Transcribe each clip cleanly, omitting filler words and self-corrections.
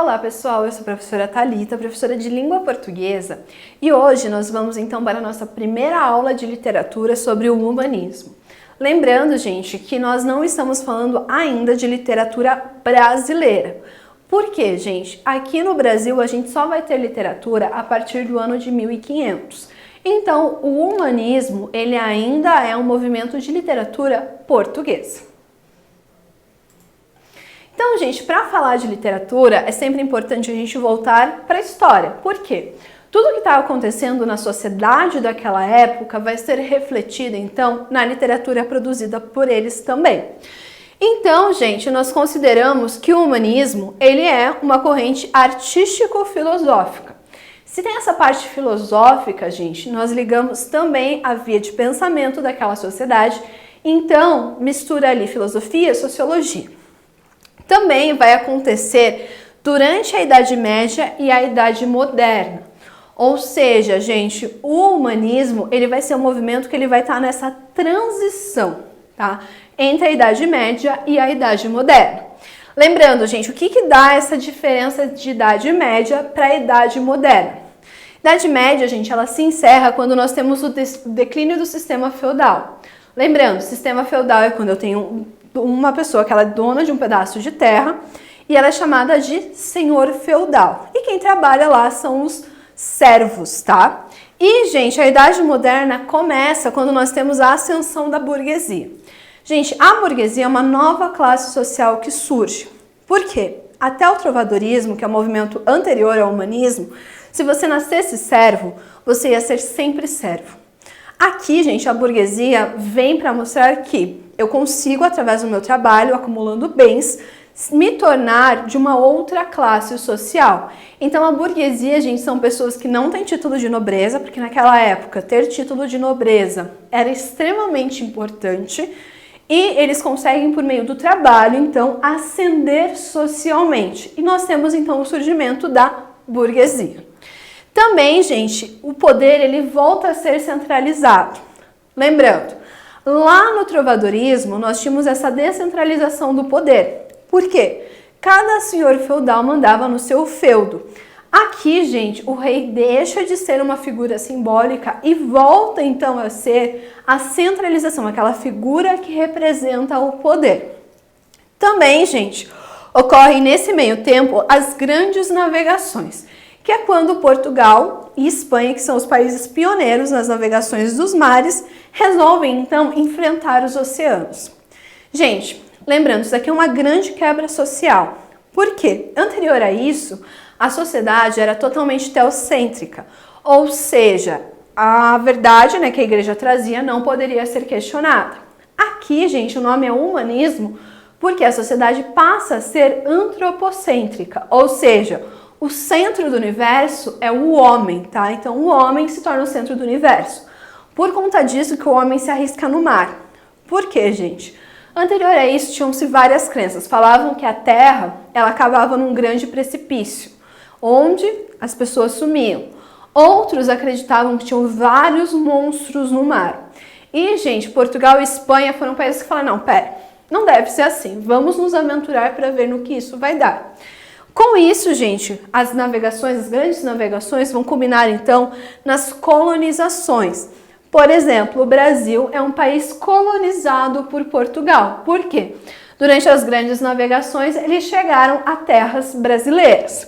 Olá pessoal, eu sou a professora Thalita, professora de língua portuguesa, e hoje nós vamos então para a nossa primeira aula de literatura sobre o humanismo. Lembrando, gente, que nós não estamos falando ainda de literatura brasileira. Por quê, gente? Aqui no Brasil a gente só vai ter literatura a partir do ano de 1500. Então, o humanismo, ele ainda é um movimento de literatura portuguesa. Então, gente, para falar de literatura, é sempre importante a gente voltar para a história. Por quê? Tudo que estava acontecendo na sociedade daquela época vai ser refletido, então, na literatura produzida por eles também. Então, gente, nós consideramos que o humanismo, ele é uma corrente artístico-filosófica. Se tem essa parte filosófica, gente, nós ligamos também a via de pensamento daquela sociedade, então mistura ali filosofia e sociologia. Também vai acontecer durante a Idade Média e a Idade Moderna. Ou seja, gente, o humanismo, ele vai ser um movimento que ele vai estar nessa transição, tá? Entre a Idade Média e a Idade Moderna. Lembrando, gente, o que dá essa diferença de Idade Média para a Idade Moderna? Idade Média, gente, ela se encerra quando nós temos o declínio do sistema feudal. Lembrando, sistema feudal é quando eu tenho uma pessoa que ela é dona de um pedaço de terra e ela é chamada de senhor feudal. E quem trabalha lá são os servos, tá? E, gente, a Idade Moderna começa quando nós temos a ascensão da burguesia. Gente, a burguesia é uma nova classe social que surge. Por quê? Até o trovadorismo, que é o movimento anterior ao humanismo, se você nascesse servo, você ia ser sempre servo. Aqui, gente, a burguesia vem para mostrar que eu consigo, através do meu trabalho, acumulando bens, me tornar de uma outra classe social. Então, a burguesia, gente, são pessoas que não têm título de nobreza, porque naquela época ter título de nobreza era extremamente importante, e eles conseguem, por meio do trabalho, então, ascender socialmente. E nós temos, então, o surgimento da burguesia. Também, gente, o poder ele volta a ser centralizado. Lembrando, lá no trovadorismo nós tínhamos essa descentralização do poder. Por quê? Cada senhor feudal mandava no seu feudo. Aqui, gente, o rei deixa de ser uma figura simbólica e volta então a ser a centralização, aquela figura que representa o poder. Também, gente, ocorrem nesse meio tempo as grandes navegações, que é quando Portugal e Espanha, que são os países pioneiros nas navegações dos mares, resolvem então enfrentar os oceanos. Gente, lembrando, isso aqui é uma grande quebra social. Por quê? Anterior a isso, a sociedade era totalmente teocêntrica, ou seja, a verdade, né, que a igreja trazia não poderia ser questionada. Aqui, gente, o nome é humanismo porque a sociedade passa a ser antropocêntrica, ou seja, o centro do universo é o homem, tá? Então, o homem se torna o centro do universo. Por conta disso que o homem se arrisca no mar. Por quê, gente? Anterior a isso, tinham-se várias crenças. Falavam que a Terra, ela acabava num grande precipício, onde as pessoas sumiam. Outros acreditavam que tinham vários monstros no mar. E, gente, Portugal e Espanha foram países que falaram, não, pera, não deve ser assim. Vamos nos aventurar para ver no que isso vai dar. Com isso, gente, as navegações, as grandes navegações vão culminar, então, nas colonizações. Por exemplo, o Brasil é um país colonizado por Portugal. Por quê? Durante as grandes navegações, eles chegaram a terras brasileiras.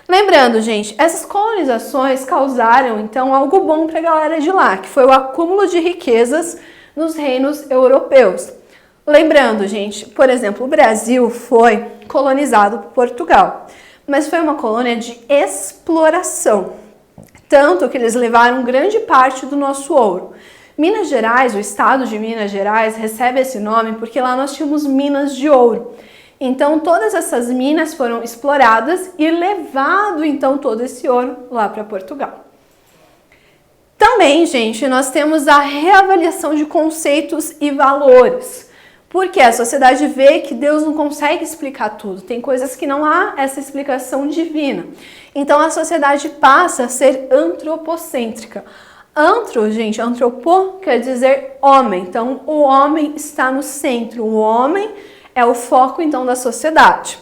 Lembrando, gente, essas colonizações causaram, então, algo bom para a galera de lá, que foi o acúmulo de riquezas nos reinos europeus. Lembrando, gente, por exemplo, o Brasil foi colonizado por Portugal, mas foi uma colônia de exploração, tanto que eles levaram grande parte do nosso ouro. Minas Gerais, o estado de Minas Gerais, recebe esse nome porque lá nós tínhamos minas de ouro. Então, todas essas minas foram exploradas e levado, então, todo esse ouro lá para Portugal. Também, gente, nós temos a reavaliação de conceitos e valores. Porque a sociedade vê que Deus não consegue explicar tudo, tem coisas que não há essa explicação divina. Então a sociedade passa a ser antropocêntrica. Antro, gente, antropo quer dizer homem, então o homem está no centro, o homem é o foco então da sociedade.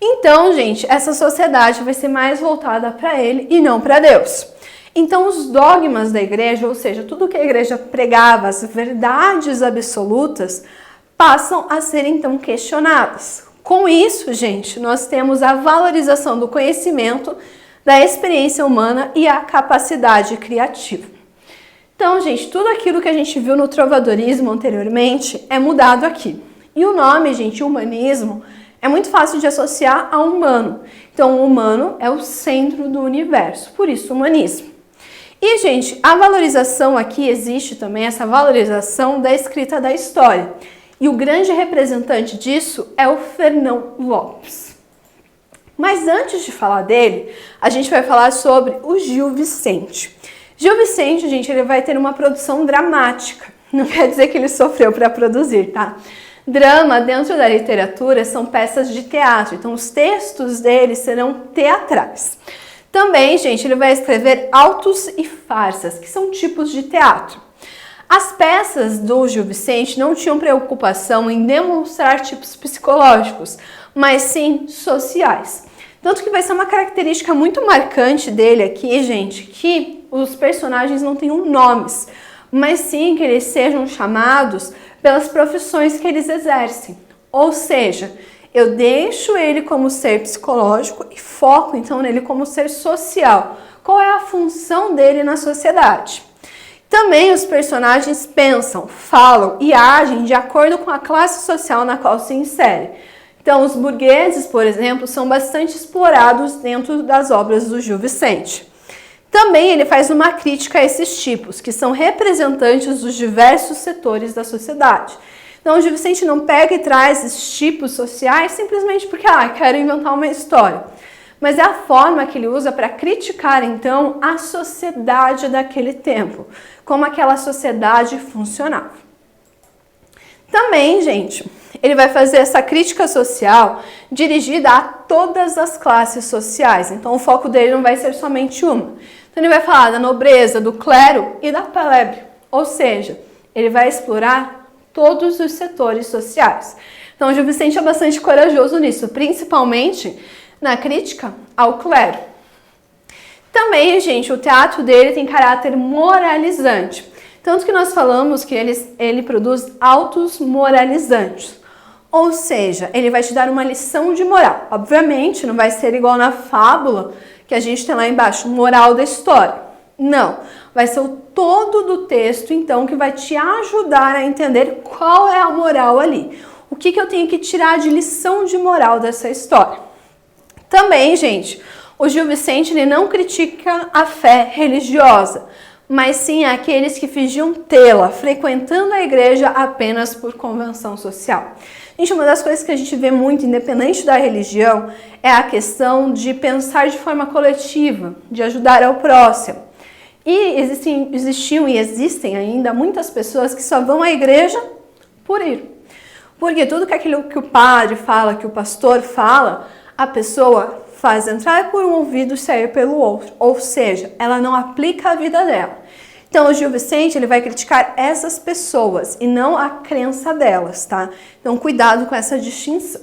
Então, gente, essa sociedade vai ser mais voltada para ele e não para Deus. Então, os dogmas da igreja, ou seja, tudo que a igreja pregava, as verdades absolutas, passam a ser então questionadas. Com isso, gente, nós temos a valorização do conhecimento, da experiência humana e a capacidade criativa. Então, gente, tudo aquilo que a gente viu no trovadorismo anteriormente é mudado aqui. E o nome, gente, humanismo, é muito fácil de associar a humano. Então, o humano é o centro do universo, por isso humanismo. E, gente, a valorização aqui existe também, essa valorização da escrita da história. E o grande representante disso é o Fernão Lopes. Mas antes de falar dele, a gente vai falar sobre o Gil Vicente. Gil Vicente, gente, ele vai ter uma produção dramática. Não quer dizer que ele sofreu para produzir, tá? Drama, dentro da literatura, são peças de teatro. Então, os textos dele serão teatrais. Também, gente, ele vai escrever autos e farsas, que são tipos de teatro. As peças do Gil Vicente não tinham preocupação em demonstrar tipos psicológicos, mas sim sociais. Tanto que vai ser uma característica muito marcante dele aqui, gente, que os personagens não tenham nomes, mas sim que eles sejam chamados pelas profissões que eles exercem. Ou seja, eu deixo ele como ser psicológico e foco então nele como ser social. Qual é a função dele na sociedade? Também os personagens pensam, falam e agem de acordo com a classe social na qual se insere. Então, os burgueses, por exemplo, são bastante explorados dentro das obras do Gil Vicente. Também ele faz uma crítica a esses tipos, que são representantes dos diversos setores da sociedade. Então, o Gil Vicente não pega e traz esses tipos sociais simplesmente porque, quero inventar uma história. Mas é a forma que ele usa para criticar, então, a sociedade daquele tempo, como aquela sociedade funcionava. Também, gente, ele vai fazer essa crítica social dirigida a todas as classes sociais. Então, o foco dele não vai ser somente uma. Então, ele vai falar da nobreza, do clero e da plebe. Ou seja, ele vai explorar todos os setores sociais. Então, o Gil Vicente é bastante corajoso nisso, principalmente na crítica ao clero. Também, gente, o teatro dele tem caráter moralizante. Tanto que nós falamos que ele produz autos moralizantes. Ou seja, ele vai te dar uma lição de moral. Obviamente, não vai ser igual na fábula que a gente tem lá embaixo, moral da história. Não, vai ser o todo do texto, então, que vai te ajudar a entender qual é a moral ali. O que eu tenho que tirar de lição de moral dessa história. Também, gente, o Gil Vicente ele não critica a fé religiosa, mas sim aqueles que fingiam tê-la, frequentando a igreja apenas por convenção social. Gente, uma das coisas que a gente vê muito, independente da religião, é a questão de pensar de forma coletiva, de ajudar ao próximo. E existiam e existem ainda muitas pessoas que só vão à igreja por ir. Porque tudo aquilo que o padre fala, que o pastor fala, a pessoa faz entrar por um ouvido e sair pelo outro. Ou seja, ela não aplica a vida dela. Então, o Gil Vicente ele vai criticar essas pessoas e não a crença delas, tá? Então, cuidado com essa distinção.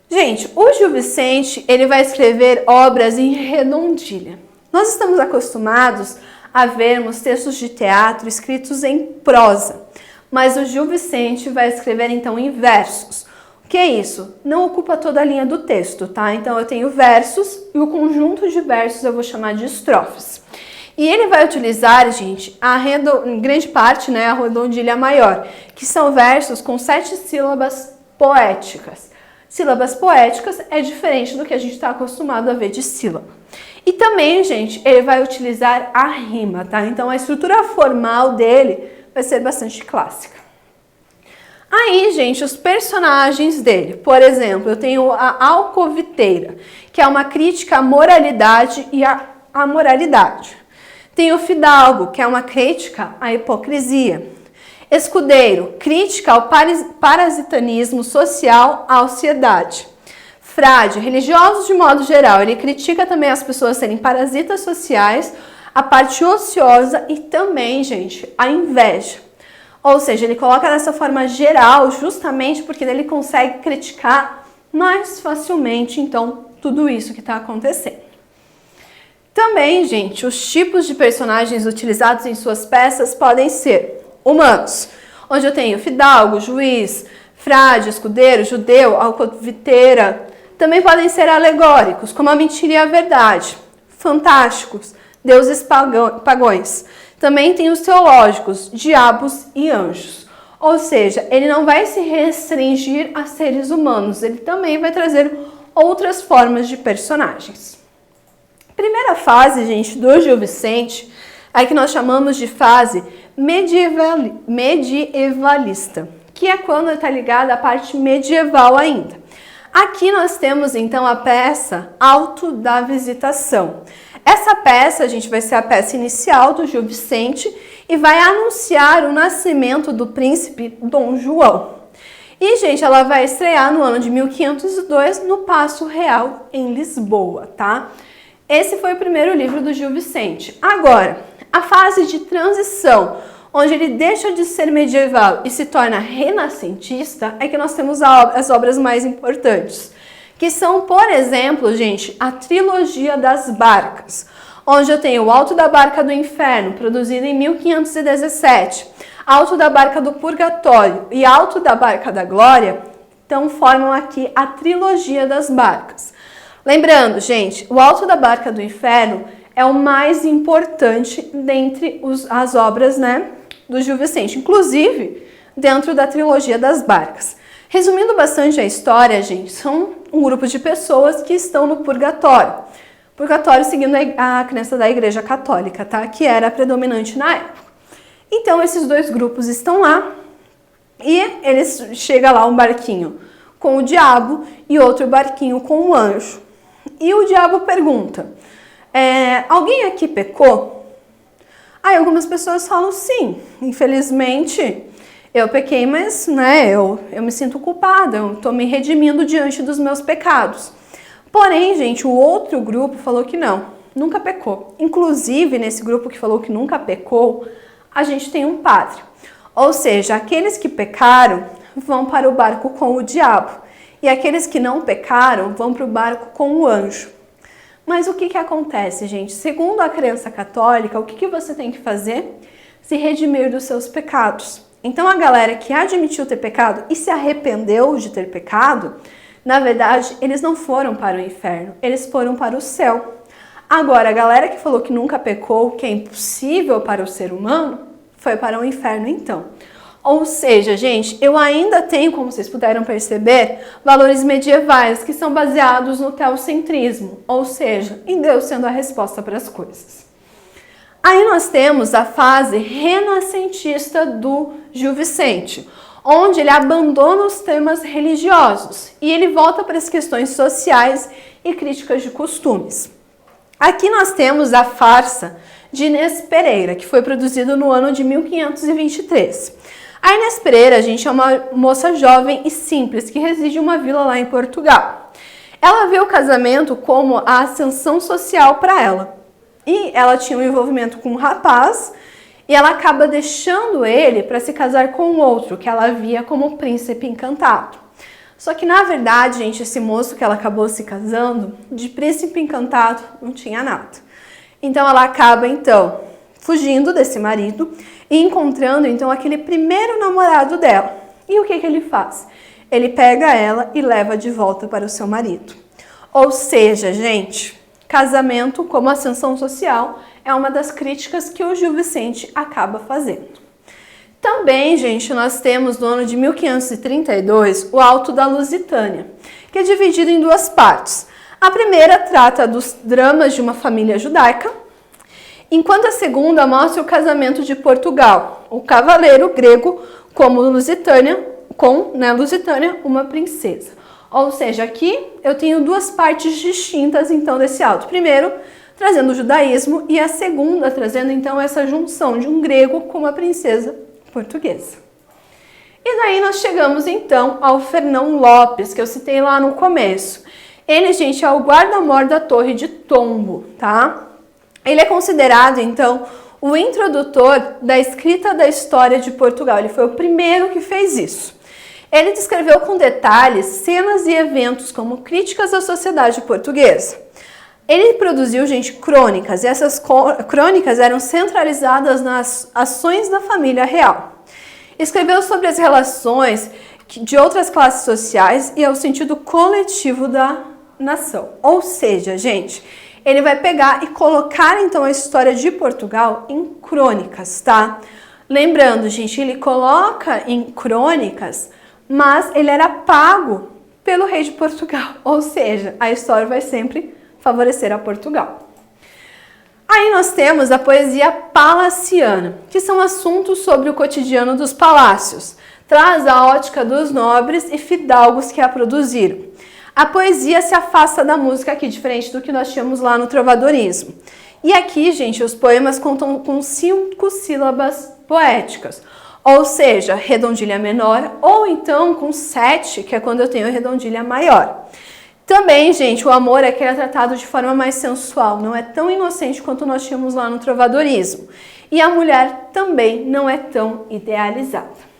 Gente, o Gil Vicente ele vai escrever obras em redondilha. Nós estamos acostumados a vermos textos de teatro escritos em prosa, mas o Gil Vicente vai escrever então em versos. O que é isso? Não ocupa toda a linha do texto, tá? Então eu tenho versos e o conjunto de versos eu vou chamar de estrofes. E ele vai utilizar, gente, em grande parte, né, a redondilha maior, que são versos com 7 sílabas poéticas. Sílabas poéticas é diferente do que a gente está acostumado a ver de sílaba. E também, gente, ele vai utilizar a rima, tá? Então a estrutura formal dele vai ser bastante clássica. Aí, gente, os personagens dele. Por exemplo, eu tenho a alcoviteira, que é uma crítica à moralidade e à amoralidade. Tem o fidalgo, que é uma crítica à hipocrisia. Escudeiro, crítica ao parasitanismo social, à ansiedade. Frade, religiosos de modo geral, ele critica também as pessoas serem parasitas sociais, a parte ociosa e também, gente, a inveja. Ou seja, ele coloca dessa forma geral justamente porque ele consegue criticar mais facilmente, então, tudo isso que está acontecendo. Também, gente, os tipos de personagens utilizados em suas peças podem ser humanos, onde eu tenho fidalgo, juiz, frade, escudeiro, judeu, alcoviteira. Também podem ser alegóricos, como a mentira e a verdade. Fantásticos, deuses pagões. Também tem os teológicos, diabos e anjos. Ou seja, ele não vai se restringir a seres humanos, ele também vai trazer outras formas de personagens. Primeira fase, gente, do Gil Vicente é que nós chamamos de fase medievalista, que é quando está ligada à parte medieval ainda. Aqui nós temos então a peça Auto da Visitação. Essa peça, gente, vai ser a peça inicial do Gil Vicente e vai anunciar o nascimento do príncipe Dom João. E, gente, ela vai estrear no ano de 1502 no Paço Real, em Lisboa, tá? Esse foi o primeiro livro do Gil Vicente. Agora, a fase de transição, onde ele deixa de ser medieval e se torna renascentista, é que nós temos as obras mais importantes, que são, por exemplo, gente, a trilogia das barcas, onde eu tenho o Alto da Barca do Inferno, produzido em 1517, Alto da Barca do Purgatório e Alto da Barca da Glória, então formam aqui a trilogia das barcas. Lembrando, gente, o Alto da Barca do Inferno é o mais importante dentre as obras, né, do Gil Vicente, inclusive dentro da trilogia das barcas. Resumindo bastante a história, gente, são um grupo de pessoas que estão no purgatório. Purgatório seguindo a crença da Igreja Católica, tá? Que era predominante na época. Então, esses dois grupos estão lá e chega lá um barquinho com o diabo e outro barquinho com o anjo. E o diabo pergunta, alguém aqui pecou? Aí algumas pessoas falam, sim, infelizmente eu pequei, mas né, eu me sinto culpada, eu estou me redimindo diante dos meus pecados. Porém, gente, o outro grupo falou que não, nunca pecou. Inclusive, nesse grupo que falou que nunca pecou, a gente tem um padre. Ou seja, aqueles que pecaram vão para o barco com o diabo. E aqueles que não pecaram vão para o barco com o anjo. Mas o que acontece, gente? Segundo a crença católica, o que você tem que fazer? Se redimir dos seus pecados. Então, a galera que admitiu ter pecado e se arrependeu de ter pecado, na verdade, eles não foram para o inferno, eles foram para o céu. Agora, a galera que falou que nunca pecou, que é impossível para o ser humano, foi para o inferno então. Ou seja, gente, eu ainda tenho, como vocês puderam perceber, valores medievais que são baseados no teocentrismo, ou seja, em Deus sendo a resposta para as coisas. Aí nós temos a fase renascentista do Gil Vicente, onde ele abandona os temas religiosos e ele volta para as questões sociais e críticas de costumes. Aqui nós temos a farsa de Inês Pereira, que foi produzido no ano de 1523. A Inês Pereira, gente, é uma moça jovem e simples que reside em uma vila lá em Portugal. Ela vê o casamento como a ascensão social para ela. E ela tinha um envolvimento com um rapaz e ela acaba deixando ele para se casar com outro, que ela via como príncipe encantado. Só que, na verdade, gente, esse moço que ela acabou se casando, de príncipe encantado, não tinha nada. Então, ela acaba, então, fugindo desse marido e encontrando, então, aquele primeiro namorado dela. E o que ele faz? Ele pega ela e leva de volta para o seu marido. Ou seja, gente, casamento como ascensão social é uma das críticas que o Gil Vicente acaba fazendo. Também, gente, nós temos no ano de 1532 o Alto da Lusitânia, que é dividido em duas partes. A primeira trata dos dramas de uma família judaica, enquanto a segunda mostra o casamento de Portugal, o cavaleiro grego como Lusitânia, com Lusitânia, uma princesa. Ou seja, aqui eu tenho duas partes distintas, então, desse alto. Primeiro, trazendo o judaísmo e a segunda, trazendo, então, essa junção de um grego com uma princesa portuguesa. E daí nós chegamos, então, ao Fernão Lopes, que eu citei lá no começo. Ele, gente, é o guarda-mor da Torre de Tombo, tá? Ele é considerado, então, o introdutor da escrita da história de Portugal. Ele foi o primeiro que fez isso. Ele descreveu com detalhes cenas e eventos como críticas à sociedade portuguesa. Ele produziu, gente, crônicas, e essas crônicas eram centralizadas nas ações da família real. Escreveu sobre as relações de outras classes sociais e ao sentido coletivo da nação. Ou seja, gente, ele vai pegar e colocar então a história de Portugal em crônicas, tá? Lembrando, gente, ele coloca em crônicas, mas ele era pago pelo rei de Portugal. Ou seja, a história vai sempre favorecer a Portugal. Aí nós temos a poesia palaciana, que são assuntos sobre o cotidiano dos palácios. Traz a ótica dos nobres e fidalgos que a produziram. A poesia se afasta da música aqui, diferente do que nós tínhamos lá no trovadorismo. E aqui, gente, os poemas contam com 5 sílabas poéticas, ou seja, redondilha menor, ou então com 7, que é quando eu tenho redondilha maior. Também, gente, o amor aqui é tratado de forma mais sensual, não é tão inocente quanto nós tínhamos lá no trovadorismo. E a mulher também não é tão idealizada.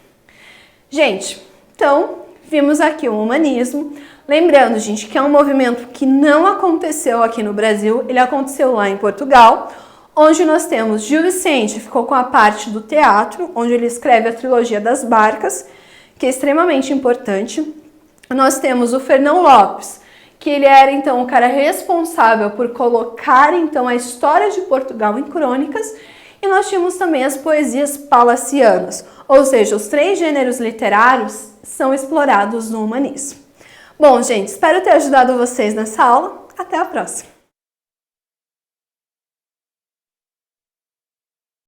Gente, então, vimos aqui o humanismo. Lembrando, gente, que é um movimento que não aconteceu aqui no Brasil, ele aconteceu lá em Portugal, onde nós temos Gil Vicente, ficou com a parte do teatro, onde ele escreve a trilogia das barcas, que é extremamente importante. Nós temos o Fernão Lopes, que ele era então o cara responsável por colocar então a história de Portugal em crônicas, e nós tínhamos também as poesias palacianas, ou seja, os 3 gêneros literários são explorados no humanismo. Bom, gente, espero ter ajudado vocês nessa aula. Até a próxima!